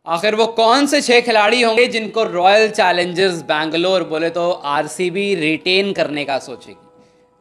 आखिर वो कौन से 6 खिलाड़ी होंगे जिनको रॉयल चैलेंजर्स बैंगलोर बोले तो आरसीबी रिटेन करने का सोचेगी।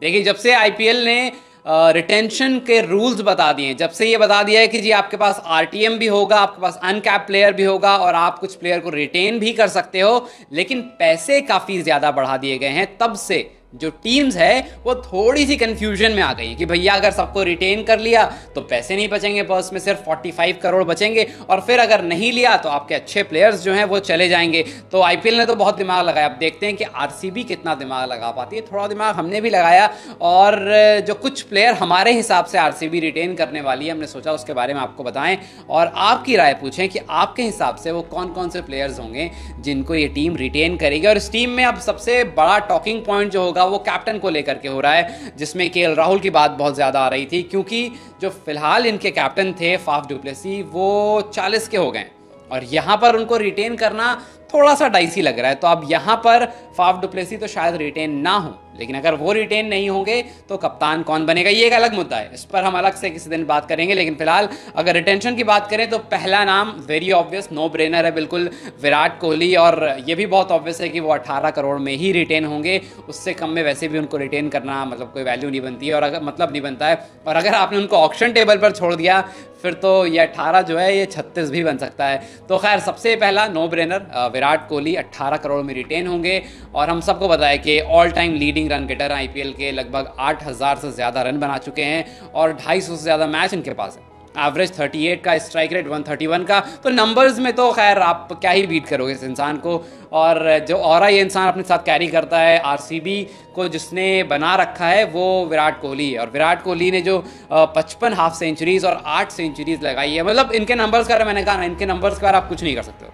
देखिए, जब से आईपीएल ने रिटेंशन के रूल्स बता दिए, जब से ये बता दिया है कि जी आपके पास आरटीएम भी होगा, आपके पास अनकैप प्लेयर भी होगा और आप कुछ प्लेयर को रिटेन भी कर सकते हो, लेकिन पैसे काफ़ी ज़्यादा बढ़ा दिए गए हैं, तब से जो टीम्स है वो थोड़ी सी कंफ्यूजन में आ गई कि भैया अगर सबको रिटेन कर लिया तो पैसे नहीं बचेंगे, पर्स में सिर्फ 45 करोड़ बचेंगे, और फिर अगर नहीं लिया तो आपके अच्छे प्लेयर्स जो हैं वो चले जाएंगे। तो आईपीएल ने तो बहुत दिमाग लगाया। अब देखते हैं कि आरसीबी कितना दिमाग लगा पाती है। थोड़ा दिमाग हमने भी लगाया और जो कुछ प्लेयर हमारे हिसाब से आरसीबी रिटेन करने वाली है, हमने सोचा उसके बारे में आपको बताएं और आपकी राय पूछें कि आपके हिसाब से वो कौन कौन से प्लेयर्स होंगे जिनको ये टीम रिटेन करेगी। और इस टीम में अब सबसे बड़ा टॉकिंग पॉइंट जो होगा वो कैप्टन को लेकर के हो रहा है, जिसमें केएल राहुल की बात बहुत ज़्यादा आ रही थी, क्योंकि जो फिलहाल इनके कैप्टन थे फाफ डु प्लेसी वो 40 के हो गए और यहाँ पर उनको रिटेन करना थोड़ा सा डाइसी लग रहा है। तो अब यहाँ पर फाफ डु प्लेसी तो शायद रिटेन ना हो, लेकिन अगर वो रिटेन नहीं होंगे तो कप्तान कौन बनेगा, ये एक अलग मुद्दा है, इस पर हम अलग से किसी दिन बात करेंगे। लेकिन फिलहाल अगर रिटेंशन की बात करें तो पहला नाम वेरी ऑब्वियस, नो ब्रेनर है बिल्कुल, विराट कोहली। और ये भी बहुत ऑब्वियस है कि वो 18 करोड़ में ही रिटेन होंगे, उससे कम में वैसे भी उनको रिटेन करना मतलब कोई वैल्यू नहीं बनती है और अगर मतलब नहीं बनता है। और अगर आपने उनको ऑक्शन टेबल पर छोड़ दिया फिर तो ये 18 जो है ये 36 भी बन सकता है। तो खैर सबसे पहला नो ब्रेनर विराट कोहली 18 करोड़ में रिटेन होंगे। और हम सबको पता है कि all time leading run getter IPL के, लगभग 8000 से ज़्यादा रन बना चुके हैं और 250 से ज़्यादा मैच इनके पास है, एवरेज 38 का, स्ट्राइक रेट 131 का। तो नंबर्स में तो खैर आप क्या ही बीट करोगे इस इंसान को। और जो ऑरा ये इंसान अपने साथ कैरी करता है आरसीबी को जिसने बना रखा है वो विराट कोहली है। और विराट कोहली ने जो 55 हाफ सेंचुरीज और 8 सेंचुरीज लगाई है, मतलब इनके नंबर्स का मैंने कहा ना, इनके नंबर्स के बारे आप कुछ नहीं कर सकते हो।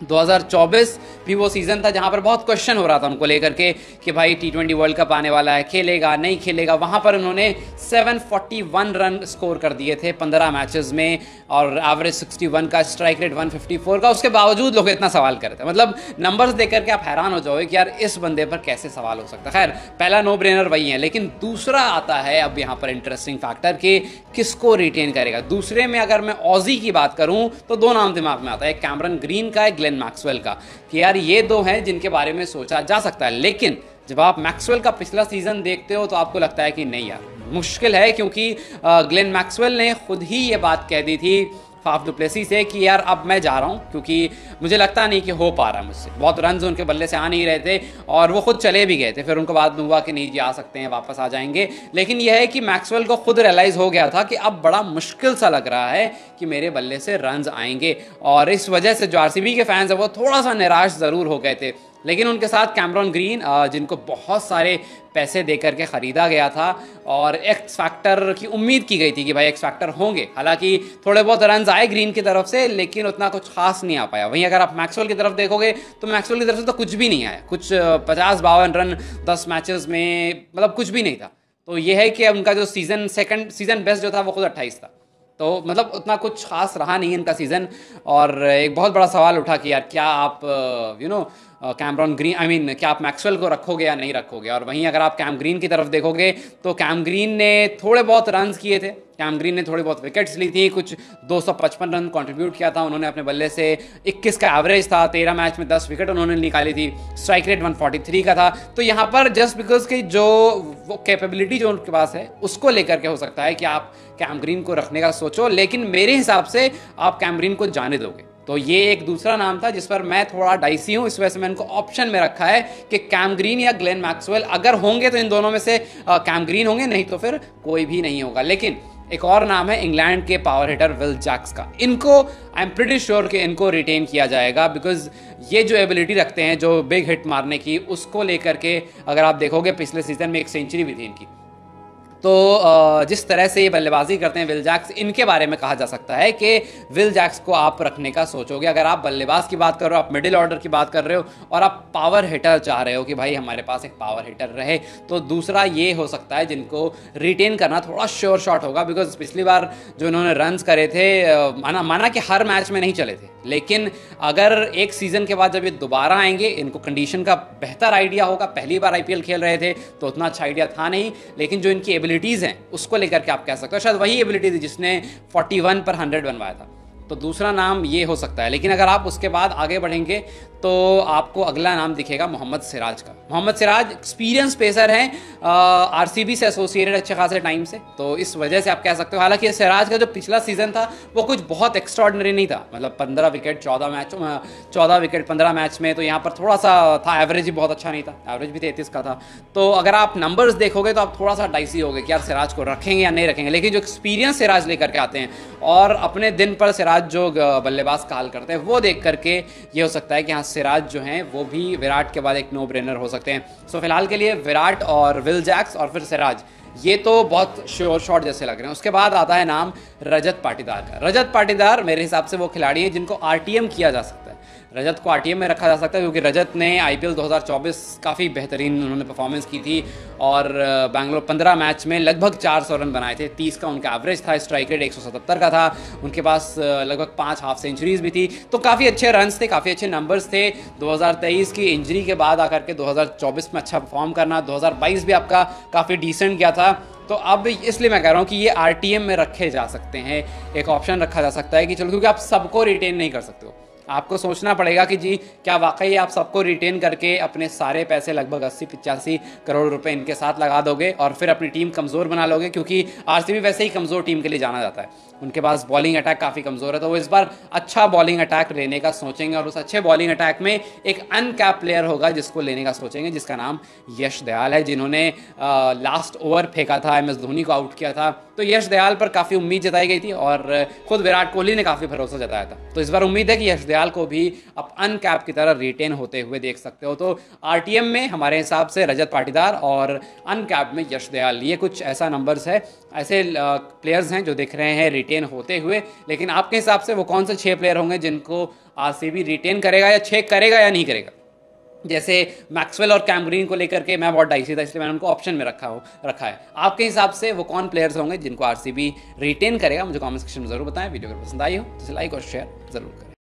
2024 भी वो सीज़न था जहाँ पर बहुत क्वेश्चन हो रहा था उनको लेकर के कि भाई T20 वर्ल्ड कप आने वाला है, खेलेगा नहीं खेलेगा। वहाँ पर उन्होंने 741 रन स्कोर कर दिए थे 15 मैचेस में और एवरेज 61 का, स्ट्राइक रेट 154 का। उसके बावजूद लोग इतना सवाल कर रहे थे, मतलब नंबर्स देख करके आप हैरान हो जाओगे कि यार इस बंदे पर कैसे सवाल हो सकता है। खैर पहला नो ब्रेनर वही है, लेकिन दूसरा आता है अब यहाँ पर इंटरेस्टिंग फैक्टर कि किसको रिटेन करेगा। दूसरे में अगर मैं ऑजी की बात करूँ तो दो नाम दिमाग में आता है, कैमरन ग्रीन का, ग्लेन मैक्सवेल का, कि यार ये दो हैं जिनके बारे में सोचा जा सकता है। लेकिन जब आप मैक्सवेल का पिछला सीजन देखते हो तो आपको लगता है कि नहीं यार मुश्किल है, क्योंकि ग्लेन मैक्सवेल ने खुद ही ये बात कह दी थी फाफ डु प्लेसी से कि यार अब मैं जा रहा हूँ, क्योंकि मुझे लगता नहीं कि हो पा रहा मुझसे, बहुत रन्स उनके बल्ले से आ नहीं रहे थे और वो खुद चले भी गए थे। फिर उनको बाद में हुआ कि नहीं जी आ सकते हैं, वापस आ जाएंगे। लेकिन यह है कि मैक्सवेल को खुद रियलाइज़ हो गया था कि अब बड़ा मुश्किल सा लग रहा है कि मेरे बल्ले से रन्स आएंगे, और इस वजह से जो आरसीबी के फैंस हैं वो थोड़ा सा निराश ज़रूर हो गए थे। लेकिन उनके साथ कैमरन ग्रीन जिनको बहुत सारे पैसे देकर के ख़रीदा गया था और एक्स फैक्टर की उम्मीद की गई थी कि भाई एक्स फैक्टर होंगे, हालांकि थोड़े बहुत रन्स आए ग्रीन की तरफ से लेकिन उतना कुछ खास नहीं आ पाया। वहीं अगर आप मैक्सवेल की तरफ देखोगे तो मैक्सवेल की तरफ से तो कुछ भी नहीं आया, कुछ 50-52 रन 10 मैचेस में, मतलब कुछ भी नहीं था। तो ये है कि उनका जो सीज़न बेस्ट जो था वो खुद 28 था, तो मतलब उतना कुछ खास रहा नहीं इनका सीज़न। और एक बहुत बड़ा सवाल उठा कि यार क्या आप कैमरन ग्रीन क्या आप मैक्सवेल को रखोगे या नहीं रखोगे। और वहीं अगर आप कैम ग्रीन की तरफ देखोगे तो कैम ग्रीन ने थोड़े बहुत रन्स किए थे, कैम ग्रीन ने थोड़ी बहुत विकेट्स ली थी, कुछ 255 रन कंट्रीब्यूट किया था उन्होंने अपने बल्ले से, 21 का एवरेज था, 13 मैच में 10 विकेट उन्होंने निकाली थी, स्ट्राइक रेट 143 का था। तो यहाँ पर जस्ट बिकॉज की जो वो कैपेबिलिटी जो उनके पास है उसको लेकर के हो सकता है कि आप कैम ग्रीन को रखने का सोचो, लेकिन मेरे हिसाब से आप कैम ग्रीन को जाने दोगे। तो ये एक दूसरा नाम था जिस पर मैं थोड़ा डाइसी हूँ, इस वजह से मैंने इनको ऑप्शन में रखा है कि कैम ग्रीन या ग्लेन मैक्सवेल, अगर होंगे तो इन दोनों में से कैम ग्रीन होंगे, नहीं तो फिर कोई भी नहीं होगा। लेकिन एक और नाम है इंग्लैंड के पावर हिटर विल जैक्स का, इनको आई एम प्रीटी श्योर कि इनको रिटेन किया जाएगा, बिकॉज ये जो एबिलिटी रखते हैं जो बिग हिट मारने की, उसको लेकर के अगर आप देखोगे पिछले सीजन में 1 सेंचुरी भी थी इनकी। तो जिस तरह से ये बल्लेबाजी करते हैं विल जैक्स, इनके बारे में कहा जा सकता है कि विल जैक्स को आप रखने का सोचोगे। अगर आप बल्लेबाज की बात कर रहे हो, आप मिडिल ऑर्डर की बात कर रहे हो और आप पावर हिटर चाह रहे हो कि भाई हमारे पास एक पावर हिटर रहे, तो दूसरा ये हो सकता है जिनको रिटेन करना थोड़ा श्योर शॉट होगा। बिकॉज पिछली बार जो इन्होंने रन्स करे थे, माना कि हर मैच में नहीं चले थे, लेकिन अगर एक सीज़न के बाद जब ये दोबारा आएंगे, इनको कंडीशन का बेहतर आइडिया होगा। पहली बार आईपीएल खेल रहे थे तो उतना अच्छा आइडिया था नहीं, लेकिन जो इनकी एबिलिटीज़ हैं उसको लेकर के आप कह सकते हो शायद वही एबिलिटी थी जिसने 41 पर 100 बनवाया था। तो दूसरा नाम ये हो सकता है। लेकिन अगर आप उसके बाद आगे बढ़ेंगे तो आपको अगला नाम दिखेगा मोहम्मद सिराज का। मोहम्मद सिराज एक्सपीरियंस पेसर हैं, आरसीबी से एसोसिएटेड अच्छे खासे टाइम से, तो इस वजह से आप कह सकते हो। हालांकि सिराज का जो पिछला सीज़न था वो कुछ बहुत एक्स्ट्रॉर्डनरी नहीं था, मतलब 15 विकेट 14 विकेट 15 मैच में, तो यहाँ पर थोड़ा सा था, एवरेज भी बहुत अच्छा नहीं था, एवरेज भी 33 का था। तो अगर आप नंबर्स देखोगे तो आप थोड़ा सा डाइसी होगे कि यार सिराज को रखेंगे या नहीं रखेंगे। लेकिन जो एक्सपीरियंस सिराज लेकर के आते हैं और अपने दिन पर सिराज जो बल्लेबाज काल करते हैं वो देख करके ये हो सकता है कि हाँ सिराज जो हैं वो भी विराट के बाद एक नो ब्रेनर हो सकते हैं। सो फिलहाल के लिए विराट और विल जैक्स और फिर सिराज, ये तो बहुत श्योर शॉट जैसे लग रहे हैं। उसके बाद आता है नाम रजत पाटीदार का। रजत पाटीदार मेरे हिसाब से वो खिलाड़ी है जिनको आरटीएम किया जा सकता है। रजत को आरटीएम में रखा जा सकता है क्योंकि रजत ने आईपीएल 2024 काफ़ी बेहतरीन उन्होंने परफॉर्मेंस की थी और बैंगलोर 15 मैच में लगभग 400 रन बनाए थे, 30 का उनका एवरेज था, स्ट्राइक रेट 177 का था, उनके पास लगभग 5 हाफ सेंचुरीज भी थी, तो काफ़ी अच्छे रन्स थे, काफ़ी अच्छे नंबर्स थे। 2023 की इंजरी के बाद आकर के 2024 में अच्छा परफॉर्म करना, 2022 भी आपका काफ़ी डिसेंट गया था। तो अब इसलिए मैं कह रहा हूँ कि ये आरटीएम में रखे जा सकते हैं, एक ऑप्शन रखा जा सकता है कि चलो, क्योंकि आप सबको रिटेन नहीं कर सकते हो, आपको सोचना पड़ेगा कि जी क्या वाकई आप सबको रिटेन करके अपने सारे पैसे लगभग 80-85 करोड़ रुपए इनके साथ लगा दोगे और फिर अपनी टीम कमज़ोर बना लोगे, क्योंकि आरसीबी वैसे ही कमज़ोर टीम के लिए जाना जाता है, उनके पास बॉलिंग अटैक काफ़ी कमज़ोर है। तो वो इस बार अच्छा बॉलिंग अटैक लेने का सोचेंगे और उस अच्छे बॉलिंग अटैक में एक अनकैप प्लेयर होगा जिसको लेने का सोचेंगे, जिसका नाम यश दयाल है, जिन्होंने लास्ट ओवर फेंका था, MS धोनी को आउट किया था। तो यश दयाल पर काफ़ी उम्मीद जताई गई थी और खुद विराट कोहली ने काफ़ी भरोसा जताया था। तो इस बार उम्मीद है कि यश दयाल को भी आप अनकैप की तरह रिटेन होते हुए देख सकते हो। तो आरटीएम में हमारे हिसाब से रजत पाटीदार और अनकैप में यश दयाल, ये कुछ ऐसा नंबर्स है, ऐसे प्लेयर्स हैं जो दिख रहे हैं रिटेन होते हुए। लेकिन आपके हिसाब से वो कौन से 6 प्लेयर होंगे जिनको आरसीबी रिटेन करेगा या 6 करेगा या नहीं करेगा? जैसे मैक्सवेल और कैम ग्रीन को लेकर के मैं बहुत डाइसी था, इसलिए मैंने उनको ऑप्शन में रखा है। आपके हिसाब से वो कौन प्लेयर्स होंगे जिनको आरसीबी रिटेन करेगा? मुझे कमेंट सेक्शन में जरूर बताएं। वीडियो अगर पसंद आई हो तो लाइक और शेयर जरूर करें।